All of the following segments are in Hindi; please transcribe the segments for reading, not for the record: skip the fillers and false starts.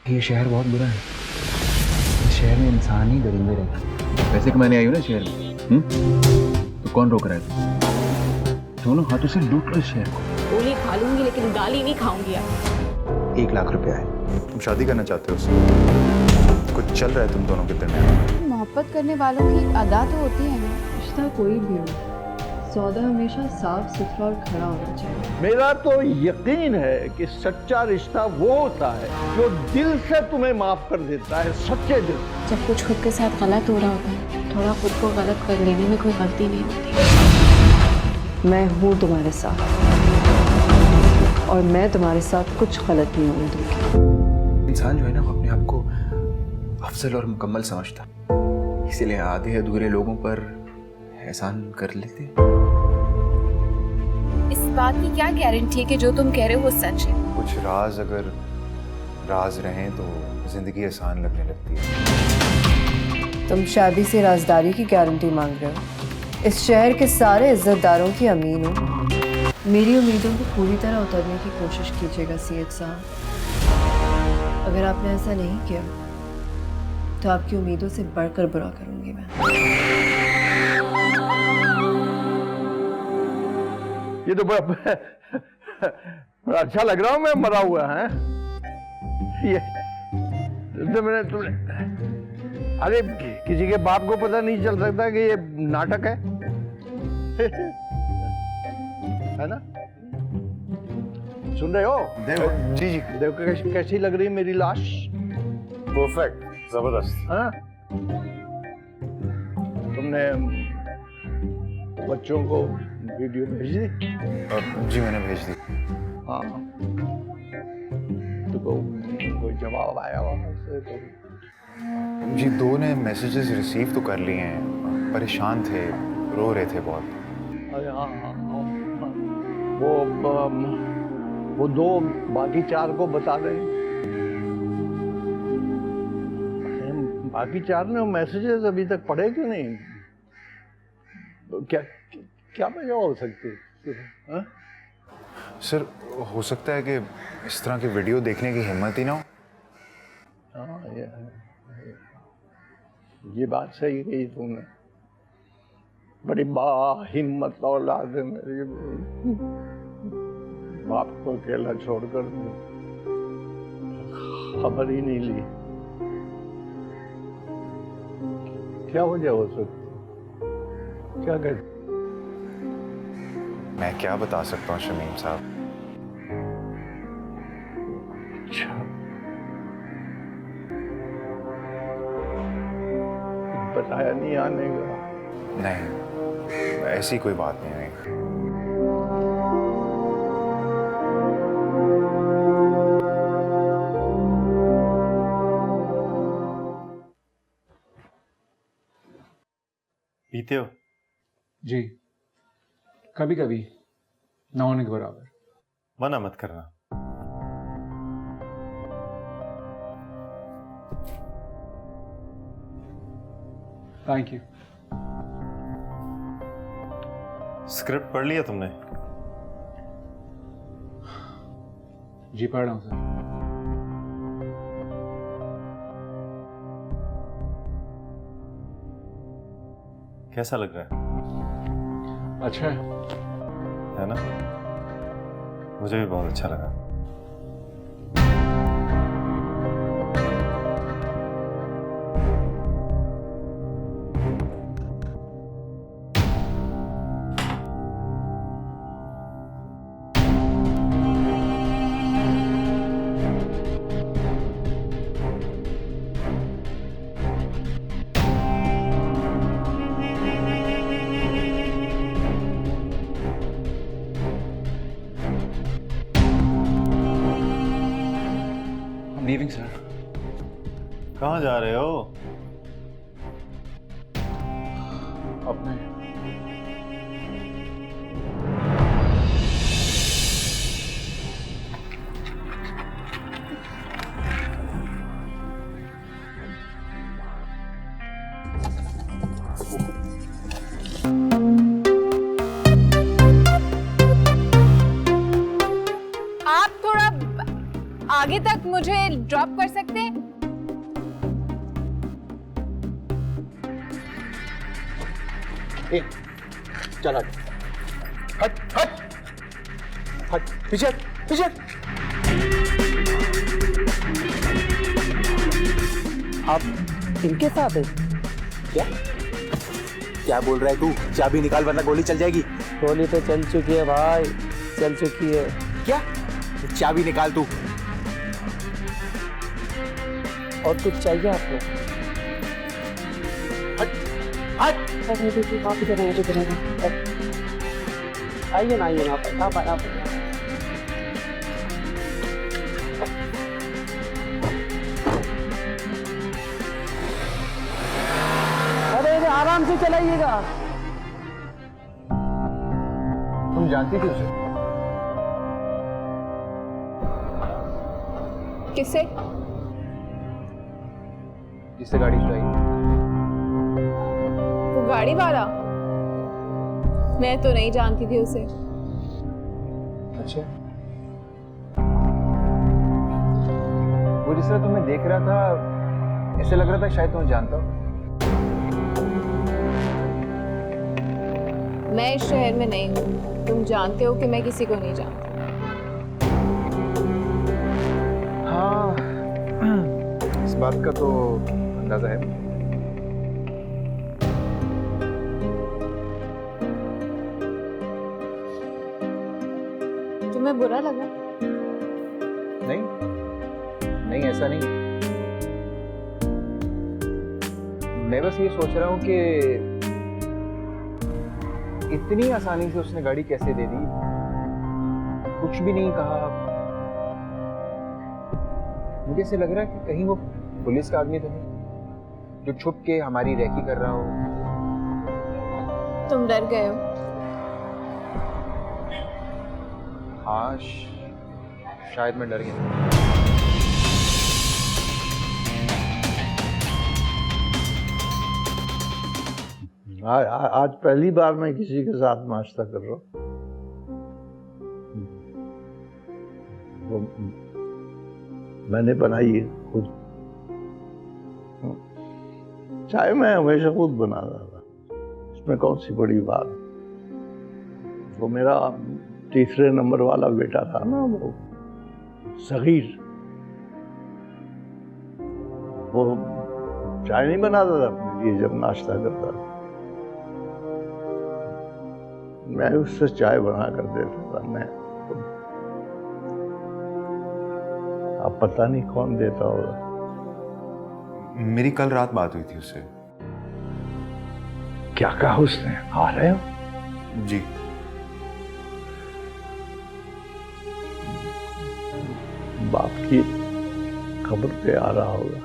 ये शहर बहुत बुरा है। इस शहर में इंसान ही दरिंदे रहते हैं। पैसे कमाने आई हो ना शहर में, तो कौन रोक रहा है? दोनों हाथों से लूट लो इस शहर को। गोली खा लूंगी लेकिन गाली नहीं खाऊंगी। 1 लाख रुपया है। तुम शादी करना चाहते हो उससे? कुछ चल रहा है तुम दोनों के दरमियान? मोहब्बत करने वालों की एक अदा तो होती है ना। रिश्ता कोई भी हो, सौदा हमेशा साफ सुथरा और खरा होना चाहिए। मेरा तो यकीन है कि सच्चा रिश्ता वो होता है जो दिल से तुम्हें माफ कर देता है, सच्चे दिल। जब कुछ खुद के साथ गलत हो रहा होता है, थोड़ा खुद को गलत कर लेने में कोई गलती नहीं होती। मैं हूँ तुम्हारे साथ और मैं तुम्हारे साथ कुछ गलत नहीं होने दूंगी। इंसान जो है ना, वो अपने आप को अफजल और मुकम्मल समझता, इसीलिए आधे अधूरे लोगों पर एहसान कर लेते। इस बात की क्या गारंटी है कि जो तुम कह रहे हो वो सच है? कुछ राज अगर राज रहें तो जिंदगी आसान लगने लगती है। तुम शादी से राजदारी की गारंटी मांग रहे हो। इस शहर के सारे इज्जतदारों की अमीन हो। मेरी उम्मीदों को पूरी तरह उतरने की कोशिश कीजिएगा सीएच साहब। अगर आपने ऐसा नहीं किया तो आपकी उम्मीदों से बढ़कर बुरा करूंगी मैं। ये तो बड़ा अच्छा लग रहा हूँ मैं मरा हुआ है। ये तुमने अरे किसी के बाप को पता नहीं चल सकता कि ये नाटक है है ना? सुन रहे हो? जी जी, देखो कैसी लग रही है मेरी लाश। परफेक्ट, जबरदस्त। हाँ? तुमने बच्चों को वीडियो भेज दी? जी मैंने भेज दी। हाँ, तो कोई जवाब आया वहां से? तो जी 2 ने मैसेजेस रिसीव तो कर लिए हैं, परेशान थे, रो रहे थे बहुत। अरे हाँ हाँ हाँ, वो 2 बाकी 4 को बता दें। बाकी 4 ने मैसेजेस अभी तक पढ़े क्यों नहीं? तो क्या वजह हो सकती है? सर हो सकता है कि इस तरह की वीडियो देखने की हिम्मत ही ना हो। हाँ, ये बात सही कही तुमने। बड़ी हिम्मत औलाद है मेरी। बाप को अकेला छोड़कर खबर ही नहीं ली। क्या वजह हो सकती? क्या कहते? मैं क्या बता सकता हूँ शमीम साहब। अच्छा, बताया नहीं आने का? नहीं, ऐसी कोई बात नहीं हुई। पीते हो? जी, कभी कभी, ना होने के बराबर। मना मत करना। Thank you. स्क्रिप्ट पढ़ लिया तुमने? जी पढ़ रहा हूँ सर। कैसा लग रहा है? अच्छा है। है ना? मुझे भी बहुत अच्छा लगा। Leaving sir. कहाँ जा रहे हो? अपने आप थोड़ा आगे आगे तक मुझे ड्रॉप कर सकते हैं? चल हट हट हट हट पीछे पीछे। आप इनके साथ हैं? क्या क्या बोल रहा है तू? चाबी निकाल वरना गोली चल जाएगी। गोली तो चल चुकी है भाई, चल चुकी है। क्या? चाबी निकाल तू। और कुछ चाहिए आपको? हट हट। आइए ना, आइए ना आप। अरे आराम से चलाइएगा। तुम जानती थी उसे? किससे? जिससे गाड़ी चुराई। वो गाड़ी वाला? मैं तो नहीं जानती थी उसे। अच्छा, वो जिस तरह तुम्हें देख रहा था ऐसे लग रहा था शायद तुम्हें जानता हो। मैं इस शहर में नहीं हूँ, तुम जानते हो कि मैं किसी को नहीं जानती। हाँ, इस बात का तो अंदाजा है मुझे। तुम्हें बुरा लगा? नहीं नहीं, ऐसा नहीं। मैं बस ये सोच रहा हूँ कि इतनी आसानी से उसने गाड़ी कैसे दे दी, कुछ भी नहीं कहा। मुझे ऐसे लग रहा है कि कहीं वो पुलिस का आदमी तो नहीं जो छुप के हमारी रेकी कर रहा हो। तुम डर गए हो? हाँ, शायद मैं डर गया। आज पहली बार मैं किसी के साथ नाश्ता कर रहा हूँ। वो मैंने बनाई है खुद। चाय मैं हमेशा खुद बनाता था, इसमें कौन सी बड़ी बात। वो मेरा तीसरे नंबर वाला बेटा था ना, वो सगीर, वो चाय नहीं बनाता था अपने लिए जब नाश्ता करता था। मैं उससे चाय बना कर देता था। मैं अब पता नहीं कौन देता होगा। मेरी कल रात बात हुई थी उससे। क्या कहा उसने? आ रहे हो? जी। बाप की खबर पे आ रहा होगा।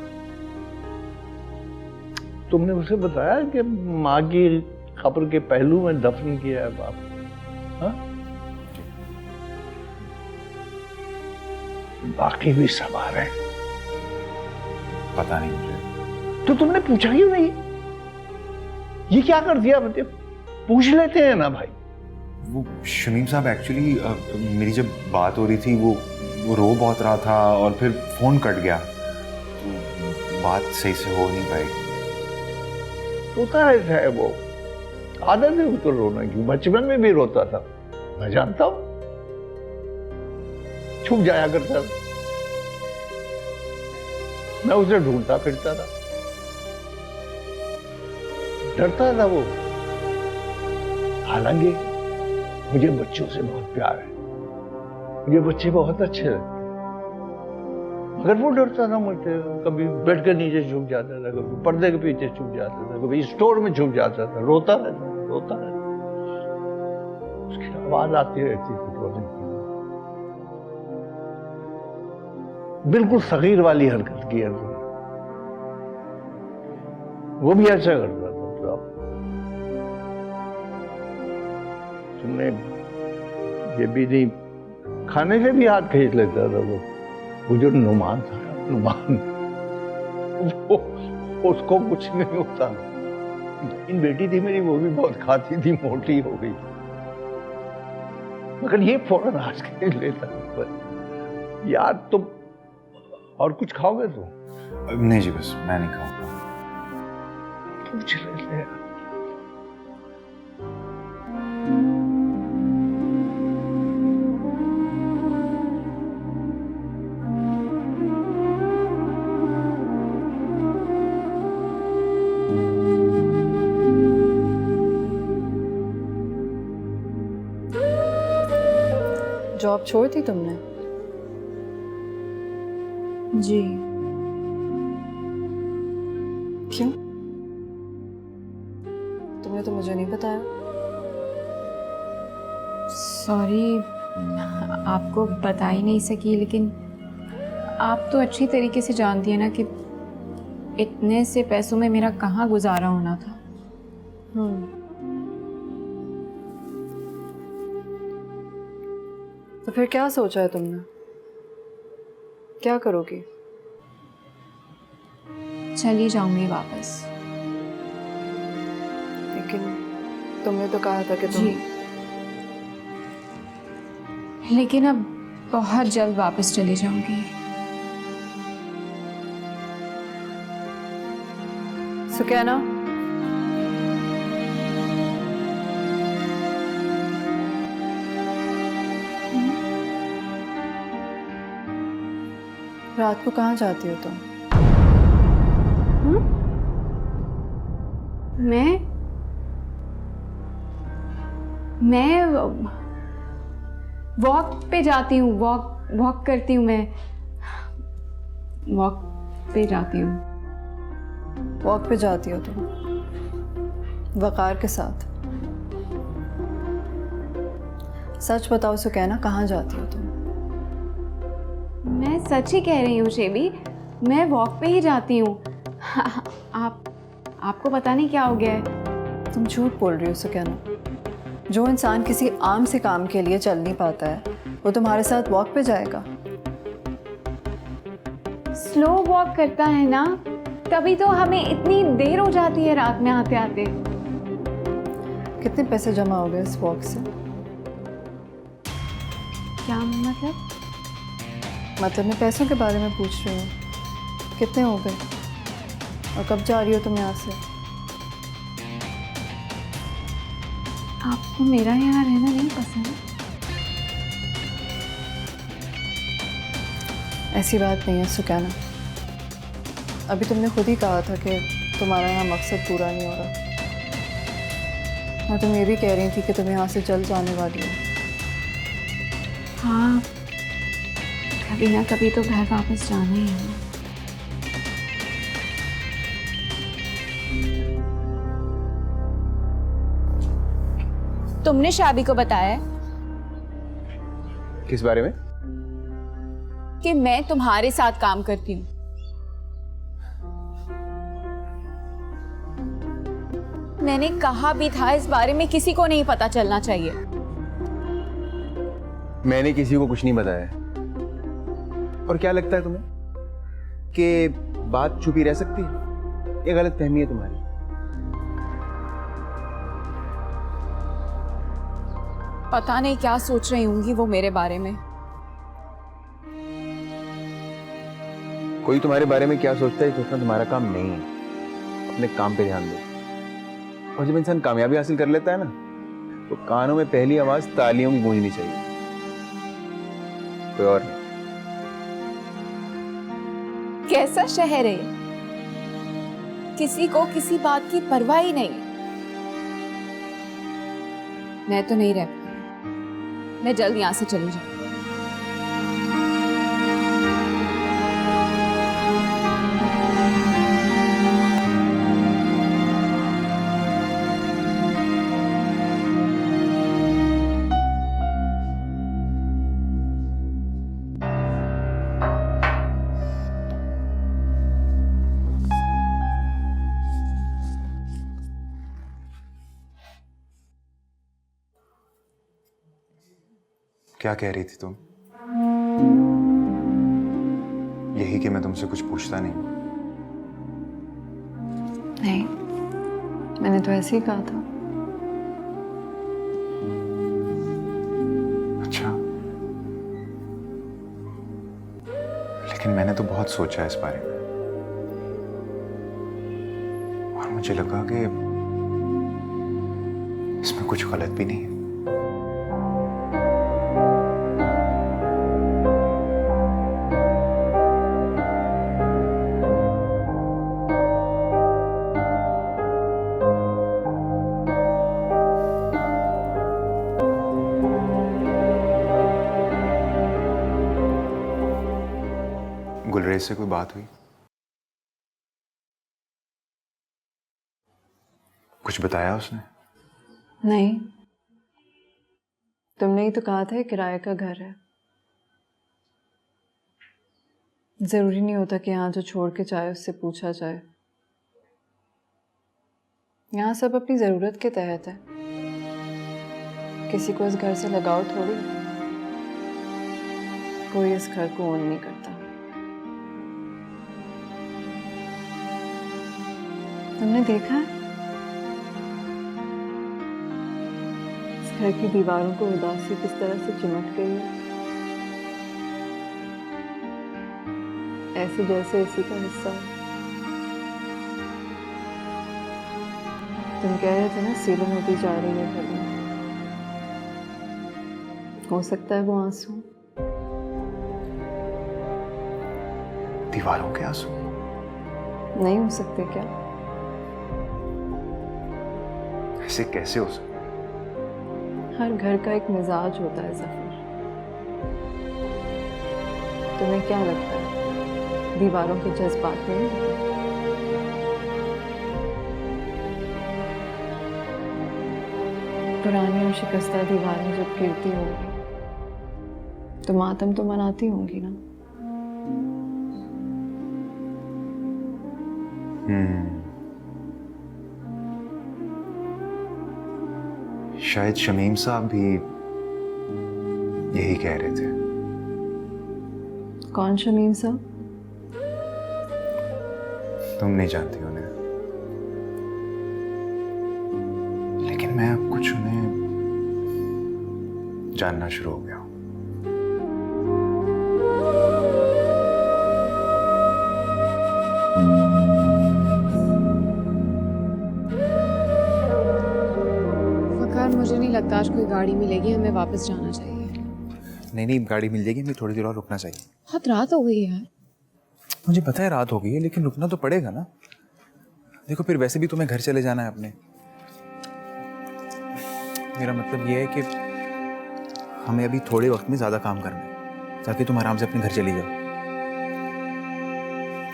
तुमने उसे बताया कि माँ की खबर के पहलू में दफन किया है बाप? हाँ? बाकी भी सब आ रहे हैं। पता नहीं मुझे। तो तुमने पूछा क्यों नहीं? ये क्या कर दिया? मतलब पूछ लेते हैं ना भाई। वो शमीम साहब एक्चुअली मेरी जब बात हो रही थी वो रो बहुत रहा था और फिर फोन कट गया, तो बात सही से हो नहीं पाई। रोता रहता है वो, आदत है उसको रोना की। बचपन में भी रोता था, मैं जानता हूं। छुप जाया करता था, मैं उसे ढूंढता फिरता था। डरता था वो। हालांकि मुझे बच्चों से बहुत प्यार है, मुझे बच्चे बहुत अच्छे लगते, मगर वो डरता था मुझसे। कभी बेड के नीचे छुप जाता था, कभी पर्दे के पीछे छुप जाता था, कभी स्टोर में छुप जाता था। रोता रहता। उसकी आवाज आती रहती थी रोने की। बिल्कुल सगीर वाली हरकत की है उसने। वो भी ऐसा करता था। तुमने ये भी नहीं, खाने से भी हाथ खींच लेता था वो जो नुमान था, नुमान, वो उसको कुछ नहीं होता। इन बेटी थी मेरी, वो भी बहुत खाती थी, मोटी हो गई, मगर ये फौरन हाथ खींच लेता। यार तुम और कुछ खाओगे तो? नहीं जी, बस मैं नहीं खाऊंगा। पूछ ले। जॉब छोड़ दी तुमने? जी। क्यों? तुमने तो मुझे नहीं बताया। सॉरी, आपको बता ही नहीं सकी, लेकिन आप तो अच्छी तरीके से जानती है ना कि इतने से पैसों में मेरा कहाँ गुजारा होना था। तो फिर क्या सोचा है तुमने? क्या करोगी? चली जाऊंगी वापस। लेकिन तुमने तो कहा था कि तुम जी, लेकिन अब बहुत जल्द वापस चली जाऊंगी। सुकैना, रात को कहाँ जाती हो तुम? मैं वॉक पे जाती हूँ। वॉक करती हूँ। मैं वॉक पे जाती हूँ। वॉक पे जाती हो तुम वकार के साथ? सच बताओ सुकैना, कहाँ जाती हो तुम? मैं सच ही कह रही हूँ शेबी, मैं वॉक पे ही जाती हूँ। आपको पता नहीं क्या हो गया है। तुम झूठ बोल रही हो सुकैना। जो इंसान किसी आम से काम के लिए चल नहीं पाता है, वो तुम्हारे साथ वॉक पे जाएगा? स्लो वॉक करता है ना, तभी तो हमें इतनी देर हो जाती है रात में आते आते। कितने पैसे जमा हो गए इस वॉक से? क्या मतलब? मतलब मैं पैसों के बारे में पूछ रही हूँ। कितने हो गए? और कब जा रही हो तुम यहाँ से? आपको मेरा यहाँ रहना नहीं पसंद? ऐसी बात नहीं है सुकैना। अभी तुमने खुद ही कहा था कि तुम्हारा यहाँ मकसद पूरा नहीं हो रहा, और तुम ये भी कह रही थी कि तुम यहाँ से जल्द जाने वाली हो। हाँ, कभी ना कभी तो घर वापस जाना ही है। तुमने शाबी को बताया है किस बारे में? कि मैं तुम्हारे साथ काम करती हूँ? मैंने कहा भी था इस बारे में किसी को नहीं पता चलना चाहिए। मैंने किसी को कुछ नहीं बताया। और क्या लगता है तुम्हें कि बात छुपी रह सकती है? ये गलत फहमी है तुम्हारी। पता नहीं क्या सोच रही होंगी वो मेरे बारे में। कोई तुम्हारे बारे में क्या सोचता है सोचना तुम्हारा काम नहीं है। अपने काम पे ध्यान दो। और जब इंसान कामयाबी हासिल कर लेता है ना, तो कानों में पहली आवाज तालियों की गूंजनी चाहिए, कोई और नहीं। कैसा शहर है, किसी को किसी बात की परवाह ही नहीं। मैं तो नहीं रह पाऊंगी। मैं जल्द यहां से चली जाऊंगी। क्या कह रही थी तुम? यही कि मैं तुमसे कुछ पूछता नहीं? नहीं, मैंने तो ऐसे ही कहा था। अच्छा, लेकिन मैंने तो बहुत सोचा इस बारे में और मुझे लगा कि इसमें कुछ गलत भी नहीं है। गुलरेज से कोई बात हुई? कुछ बताया उसने? नहीं, तुमने ही तो कहा था किराए का घर है। जरूरी नहीं होता कि यहाँ जो छोड़ के जाए उससे पूछा जाए। यहाँ सब अपनी जरूरत के तहत है, किसी को इस घर से लगाव थोड़ी। कोई इस घर को ओन नहीं करता। तुमने देखा है इस घर की दीवारों को उदासी किस तरह से चिमट गई है, ऐसे जैसे इसी का हिस्सा है। तुम कह रहे थे ना सीलन होती जा रही है घर में, हो सकता है वो आंसू दीवारों के आंसू नहीं हो सकते क्या? ऐसे कैसे हो सकता? हर घर का एक मिजाज होता है ज़फर। तुम्हें क्या लगता है दीवारों के जज्बात में नहीं होते? पुरानी और शिकस्ता दीवारें जब गिरती होंगी तो मातम तो मनाती होंगी ना। शायद शमीम साहब भी यही कह रहे थे। कौन शमीम साहब? तुम नहीं जानती उन्हें, लेकिन मैं अब कुछ उन्हें जानना शुरू हो गया हूं। मुझे नहीं लगता आज कोई गाड़ी मिलेगी, हमें वापस जाना चाहिए। नहीं, गाड़ी मिल जाएगी, हमें थोड़ी देर और रुकना चाहिए। बहुत रात हो गई है यार। मुझे पता है रात हो गई है, लेकिन रुकना तो पड़ेगा ना। देखो फिर वैसे भी तुम्हें घर चले जाना है अपने। मेरा मतलब ये है कि हमें अभी थोड़े वक्त में ज़्यादा काम करना है ताकि तुम आराम से अपने घर चली जाओ।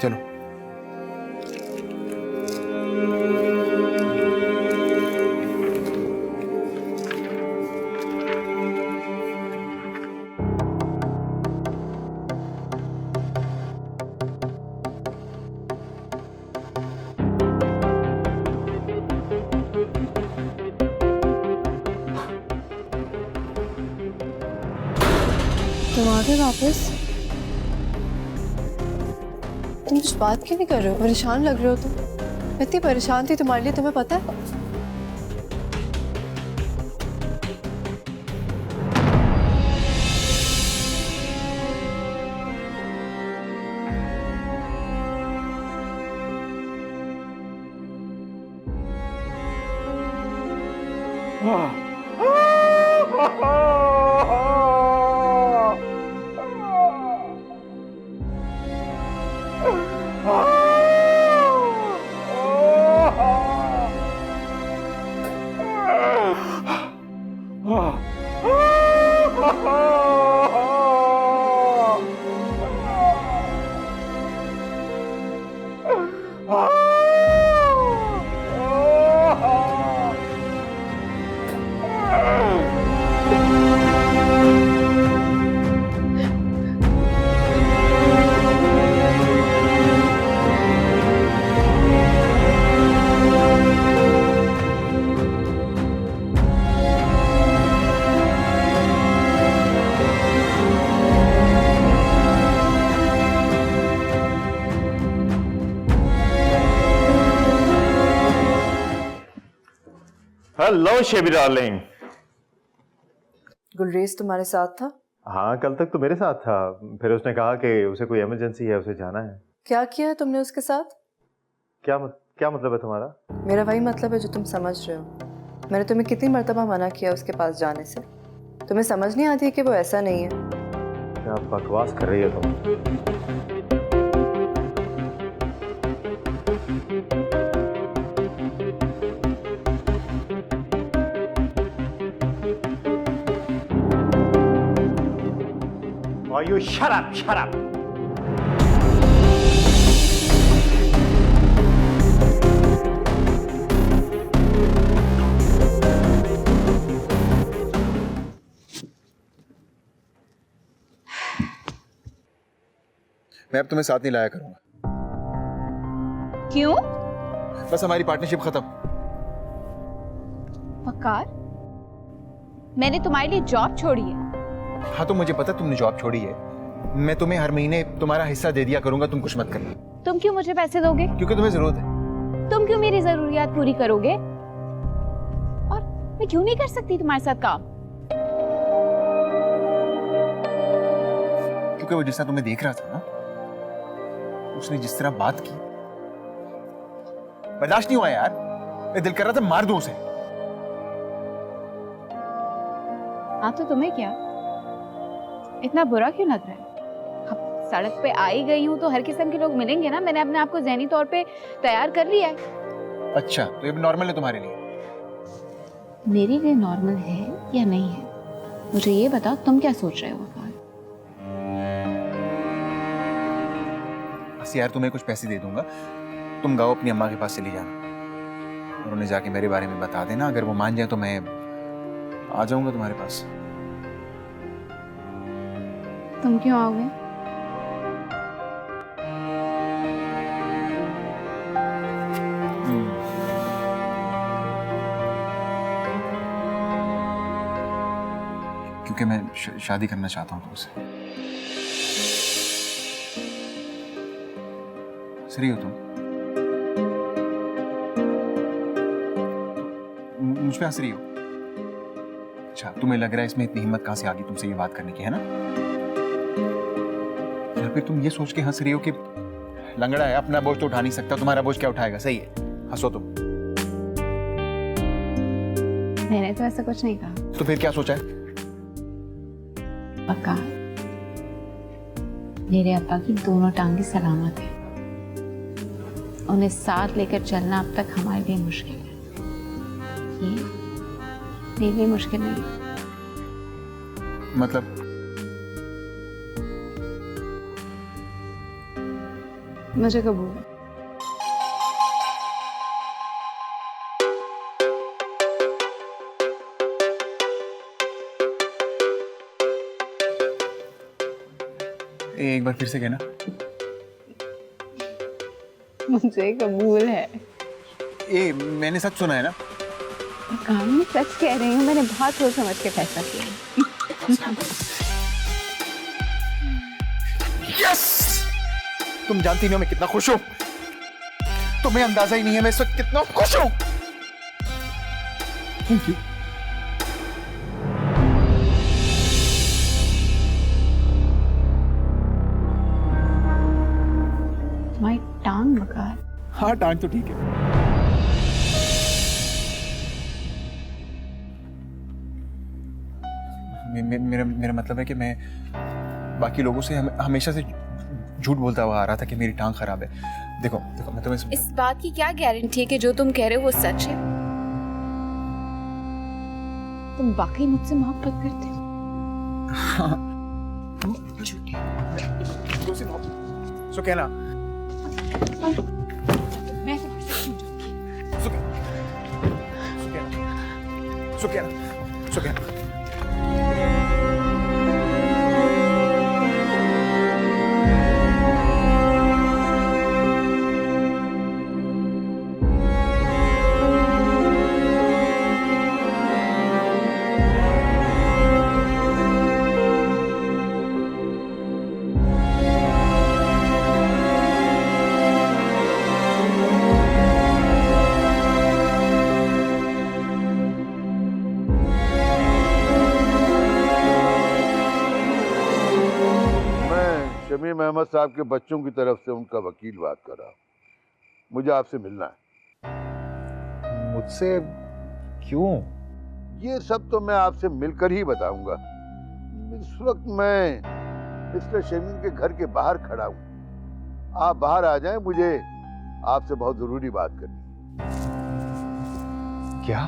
चलो। तुम आ गए वापस? तुम कुछ बात क्यों नहीं कर रहे हो? परेशान लग रहे हो तुम। मैं इतनी परेशान थी तुम्हारे लिए, तुम्हें पता है? Hello शेबी darling. गुलरेज तुम्हारे साथ था? हाँ, कल तक तो मेरे साथ था, फिर उसने कहा कि उसे कोई इमरजेंसी है, उसे जाना है। क्या किया है तुमने उसके साथ? क्या मतलब है तुम्हारा? मेरा वही मतलब है जो तुम समझ रहे हो। मैंने तुम्हें कितनी मर्तबा मना किया उसके पास जाने से। तुम्हें समझ नहीं आती कि वो ऐसा नहीं है। क्या बकवास कर रही है तुम? You shut up, shut up. मैं अब तुम्हें साथ नहीं लाया करूंगा। क्यों? बस हमारी पार्टनरशिप खत्म। वकार, मैंने तुम्हारे लिए जॉब छोड़ी है। हाँ तो मुझे पता तुमने जॉब छोड़ी है। मैं तुम्हें हर महीने तुम्हारा हिस्सा दे दिया करूंगा, तुम कुछ मत करना। तुम क्यों मुझे पैसे दोगे? क्योंकि तुम्हें जरूरत है। तुम क्यों मेरी जरूरियात पूरी करोगे? और मैं क्यों नहीं कर सकती तुम्हारे साथ काम? क्योंकि वो जिस तरह तुम्हें देख रहा था ना, उसने जिस तरह बात की, बर्दाश्त नहीं हुआ यार। मैं दिल कर रहा था मार दूं उसे। हाँ तो तुम्हें क्या इतना बुरा क्यों लग रहा है? अब सड़क पे आई गई हूँ तो हर किस्म के लोग मिलेंगे ना। मैंने अपने आप को ज़हनी तौर पे तैयार कर लिया है। अच्छा तो ये नॉर्मल है तुम्हारे लिए? मेरे लिए नॉर्मल है या नहीं है, मुझे ये बताओ। तुम क्या सोच रहे हो वकार? बस यार तुम्हें कुछ पैसे दे दूंगा, तुम गाओ अपनी अम्मा के पास चली जाना और उन्हें जाके मेरे बारे में बता देना। अगर वो मान जाए तो मैं आ जाऊंगा तुम्हारे पास। तुम क्यों आओगे? क्योंकि मैं शादी करना चाहता हूँ तुमसे। सही हो तुम? मुझ पे हंस रही हो? अच्छा तुम्हें लग रहा है इसमें इतनी हिम्मत कहाँ से आ गई तुमसे ये बात करने की, है ना? या फिर तुम ये सोच के हंस रही हो कि लंगड़ा है, अपना बोझ तो उठा नहीं सकता, तुम्हारा बोझ क्या उठाएगा? सही है, हंसो तुम। मैंने तो ऐसा कुछ नहीं कहा। तो फिर क्या सोचा है? पक्का मेरे अब्बा की दोनों टांगे सलामत है। उन्हें साथ लेकर चलना अब तक हमारे लिए मुश्किल है। ये मेरे लिए मुश्किल नहीं है। मतलब मुझे कबूल है। एक बार फिर से कहना। मुझे कबूल है। ए मैंने सच सुना है ना? काम में सच कह रही हूँ। मैंने बहुत सोच समझ के फैसला किया। यस! तुम जानती नहीं हो मैं कितना खुश हूं। तुम्हें अंदाजा ही नहीं है मैं इस वक्त कितना खुश हूं। Thank you. तुम्हारी टांग वकार। हाँ टांग तो ठीक है। मेरा मेरा मतलब है कि मैं बाकी लोगों से हमेशा से झूठ बोलता हुआ आ रहा था कि मेरी टांग खराब है। देखो देखो मैं तुम्हें इस बात की क्या गारंटी है कि जो तुम कह रहे हो वो सच है? तुम वाकई मुझसे मोहब्बत करते हो? हाँ। सो कहना। मैं तुम्हारे से झूठ सो कहना। सो कहना। अहमद साहब के बच्चों की तरफ से उनका वकील बात कर रहा हूँ। मुझे आपसे मिलना है। मुझसे क्यों? ये सब तो मैं आपसे मिलकर ही बताऊंगा। इस वक्त मैं मिस्टर शमीम के घर के बाहर खड़ा हूँ। आप बाहर आ जाएं, मुझे आपसे बहुत जरूरी बात करनी है। क्या?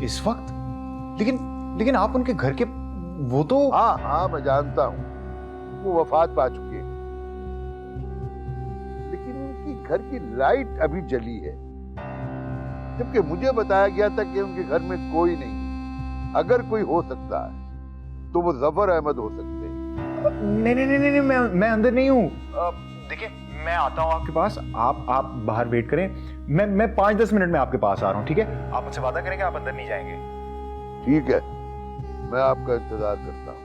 इस वक्त? लेकिन आप उनके घर के, वो तो... हाँ हाँ, मैं जानता हूँ, वो वफात पा चुके हैं, लेकिन उनकी घर की लाइट अभी जली है, जबकि मुझे बताया गया था कि उनके घर में कोई नहीं। अगर कोई हो सकता है तो वो जफर अहमद हो सकते हैं। नहीं, मैं अंदर नहीं हूँ। देखिए, मैं आता हूँ आपके पास। आप बाहर वेट करें। मैं 5-10 मिनट में आपके पास आ रहा हूँ, ठीक है? आप मुझसे वादा करें कि आप अंदर नहीं जाएंगे। ठीक है, मैं आपका इंतजार करता हूँ।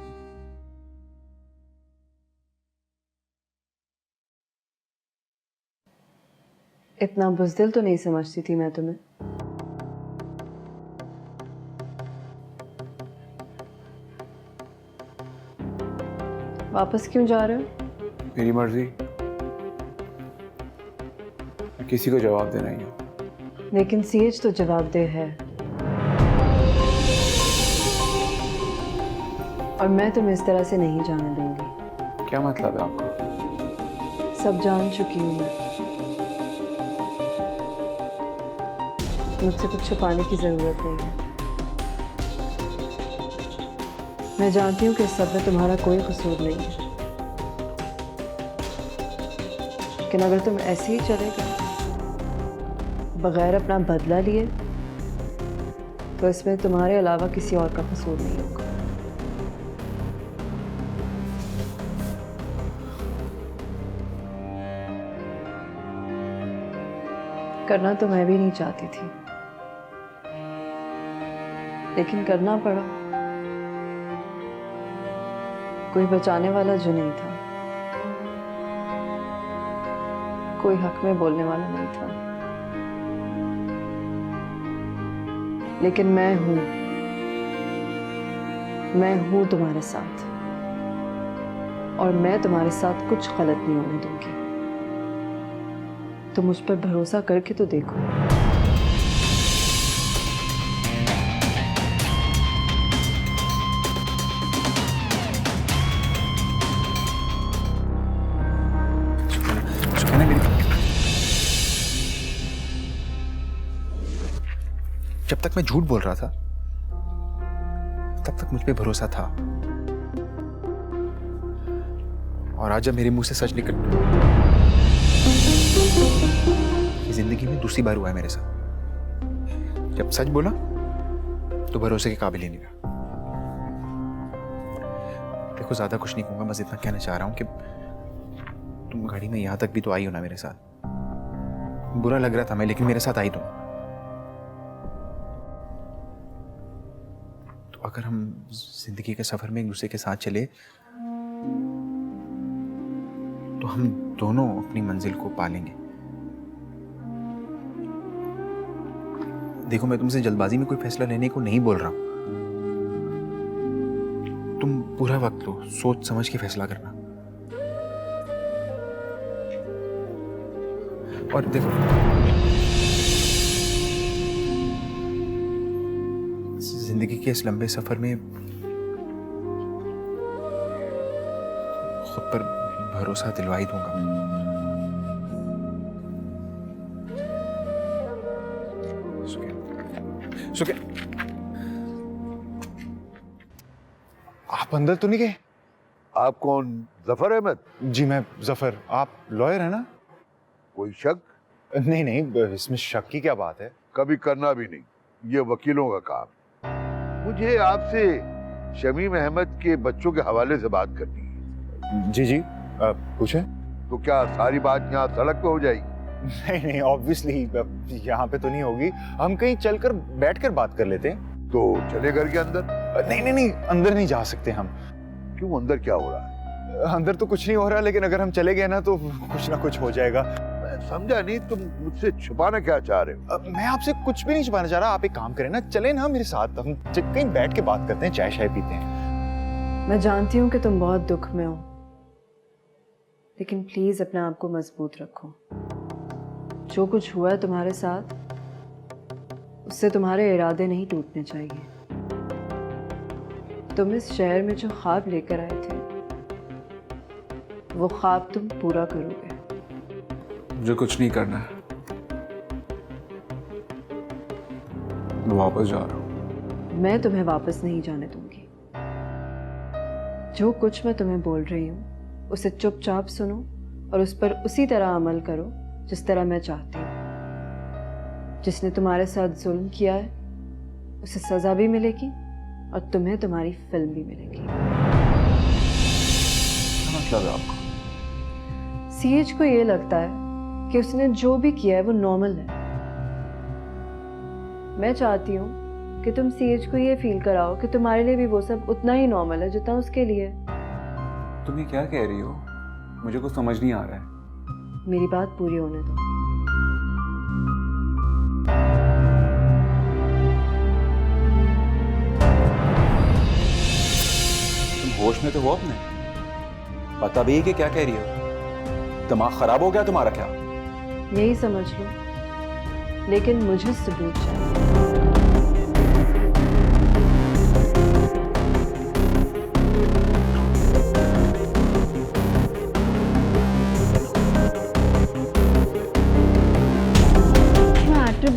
इतना बुज़दिल तो नहीं समझती थी मैं तुम्हें। वापस क्यों जा रहे हो? मेरी मर्जी, किसी को जवाब देना ही हो। लेकिन सीएच तो जवाबदेह है, और मैं तुम्हें इस तरह से नहीं जाने दूंगी। क्या मतलब है आपका? सब जान चुकी हूँ मैं। मुझसे कुछ छुपाने की जरूरत नहीं है। मैं जानती हूँ कि इस सब में तुम्हारा कोई कसूर नहीं है, लेकिन अगर तुम ऐसे ही चले गए बगैर अपना बदला लिए, तो इसमें तुम्हारे अलावा किसी और का कसूर नहीं होगा। करना तो मैं भी नहीं चाहती थी, लेकिन करना पड़ा। कोई बचाने वाला जो नहीं था, कोई हक में बोलने वाला नहीं था, लेकिन मैं हूं तुम्हारे साथ, और मैं तुम्हारे साथ कुछ गलत नहीं होने दूंगी। तो मुझ पर भरोसा करके तो देखो। जब तक मैं झूठ बोल रहा था, तब तक मुझ पे भरोसा था, और आज जब मेरे मुंह से सच निकल, ये जिंदगी में दूसरी बार हुआ है मेरे साथ। जब सच बोला तो भरोसे के काबिल ही नहीं रहा। देखो, ज्यादा कुछ नहीं कहूंगा, बस इतना कहना चाह रहा हूं कि तुम गाड़ी में यहां तक भी तो आई हो ना मेरे साथ। बुरा लग रहा था मैं, लेकिन मेरे साथ आई तुम। अगर हम जिंदगी के सफर में एक दूसरे के साथ चले, तो हम दोनों अपनी मंजिल को पालेंगे। देखो, मैं तुमसे जल्दबाजी में कोई फैसला लेने को नहीं बोल रहा हूं। तुम पूरा वक्त लो, सोच समझ के फैसला करना। और देखो, जिंदगी के इस लंबे सफर में खुद पर भरोसा दिलवा ही दूंगा। सुके, आप अंदर तो नहीं गए? आप कौन? जफर अहमद? जी, मैं जफर। आप लॉयर है ना? कोई शक? नहीं, इसमें शक की क्या बात है? कभी करना भी नहीं, ये वकीलों का काम। मुझे आपसे शमीम अहमद के बच्चों के हवाले से बात करनी है। जी, पूछे। तो क्या सारी बात यहाँ सड़क पे हो जाएगी? नहीं, ऑब्वियसली यहाँ पे तो नहीं होगी। हम कहीं चलकर बैठकर बात कर लेते हैं। तो चले घर के अंदर? नहीं, अंदर नहीं जा सकते हम। क्यों? अंदर क्या हो रहा है? अंदर तो कुछ नहीं हो रहा, लेकिन अगर हम चले गए ना तो कुछ ना कुछ हो जाएगा। समझा नहीं, तुम मुझसे छुपाना क्या चाह रहे हो? मैं आपसे कुछ भी नहीं छुपाना चाह रहा। आप एक काम करें ना, चले ना मेरे साथ, हम कहीं बैठ के बात करते हैं, चाय शाय पीते हैं। मैं जानती हूँ कि तुम बहुत दुख में हो, लेकिन प्लीज़ अपने आप को मजबूत रखो। जो कुछ हुआ है तुम्हारे साथ, उससे तुम्हारे इरादे नहीं टूटने चाहिए। तुम इस शहर में जो ख्वाब लेकर आए थे, वो ख्वाब तुम पूरा करोगे। मुझे कुछ नहीं करना है, मैं वापस जा रहा हूँ। मैं तुम्हें वापस नहीं जाने दूंगी। जो कुछ मैं तुम्हें बोल रही हूँ उसे चुपचाप सुनो और उस पर उसी तरह अमल करो जिस तरह मैं चाहती हूँ। जिसने तुम्हारे साथ जुल्म किया है उसे सजा भी मिलेगी और तुम्हें तुम्हारी फिल्म भी मिलेगी। क्या मतलब है आपका? सीएच को ये लगता है कि उसने जो भी किया है वो नॉर्मल है। मैं चाहती हूँ कि तुम सीएच को ये फील कराओ कि तुम्हारे लिए भी वो सब उतना ही नॉर्मल है जितना उसके लिए। तुम ये क्या कह रही हो? मुझे कुछ समझ नहीं आ रहा है। मेरी बात पूरी होने दो। तुम होश में तो हो अपने? पता भी है कि क्या कह रही हो? दिमाग खराब हो गया तुम्हारा क्या? यही समझ लो, लेकिन मुझे सबूत चाहिए। एक्टर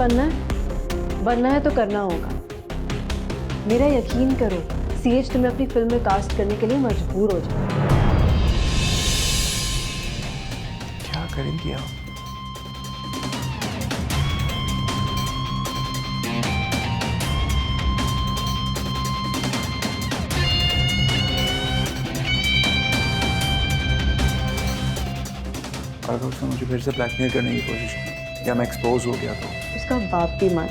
बनना है तो करना होगा। मेरा यकीन करो, सीएच तुम्हें अपनी फिल्म में कास्ट करने के लिए मजबूर हो जाए। क्या करेंगी आप? अगर उसने मुझे फिर से ब्लैकमेल करने की कोशिश की या मैं एक्सपोज हो गया तो उसका बाप भी मान